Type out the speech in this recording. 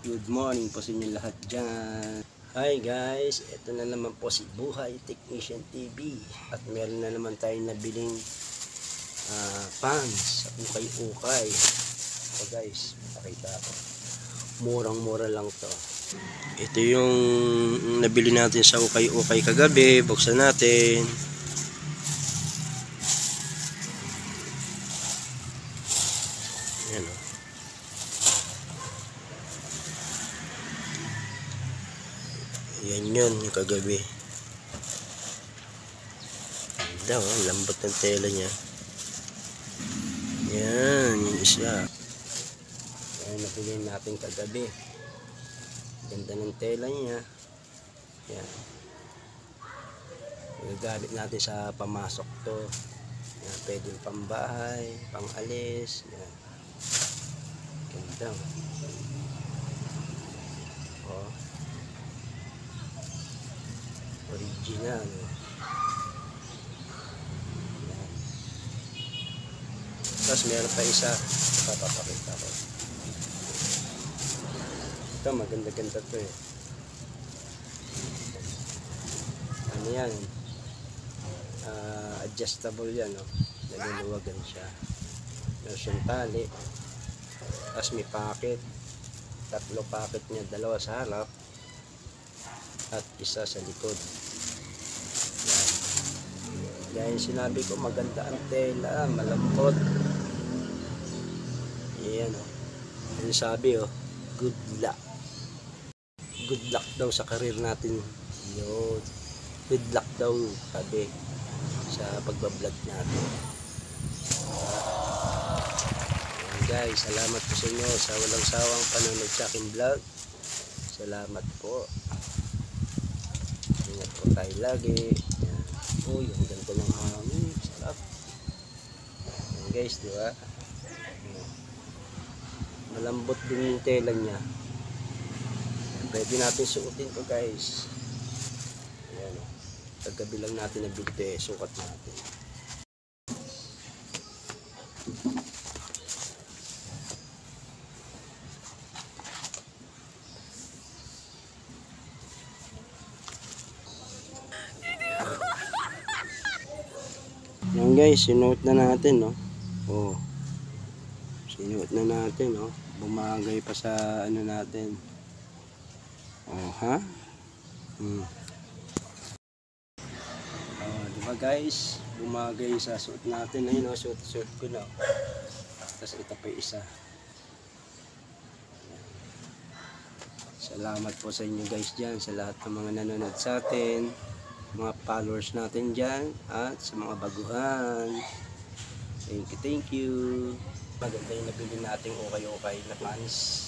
Good morning po sa inyo lahat dyan. Hi guys, ito na naman po si Buhay Technician TV. At meron na naman tayo nabiling pants sa ukay-ukay. So guys, pakita ko. Murang-mura lang to. Ito yung nabili natin sa ukay-ukay kagabi. Buksan natin. Ayan o. Yan yun, yung kagabi. Ganda oh, lambot ng tela niya. Yan, yung isa. Yan, nabili natin kagabi. Ganda ng tela niya. Yan. Magagamit natin sa pamasok to. Yan, pwedeng pambahay, pang-alis. Yan. Ganda. Oh. Original. Yan. Tapos meron pa isa. Papapakita ko. Ito maganda-ganda to eh. Ano yan? Adjustable yan oh. Naluluwagan siya. Meron siyang tali. Tapos may pocket. 3 pocket niya. 2 sa harap. At isa sa likod. Yan. Dahil sinabi ko maganda ang tela, malambot. Yan o. Yan sabi o, good luck. Good luck daw sa career natin. Yun. Good luck daw sabi sa pagbablog natin. Yan guys, salamat po sa inyo sa walang sawang panonood sa aking vlog. Salamat po. Ingat po tayo lagi. Yan. Oh, yung ganda ng hangin. Sarap. Yan guys, di ba? Malambot din yung tela niya. Pwede natin suotin to guys. Ayan o. Kagabi lang natin nabili, sukat natin. Yan guys, sinuot na natin no. Oh. Sinuot na natin no. Bumagay pa sa ano natin. Oh, ha? Oh, di ba guys? Bumagay sa suot natin. Ayun oh, suot ko na. Tapos ito pa isa. Salamat po sa inyo guys dyan, sa lahat ng mga nanonood sa atin, mga followers natin dyan, at sa mga baguhan. Thank you. Maganda yung nabili nating ukay-ukay na pants.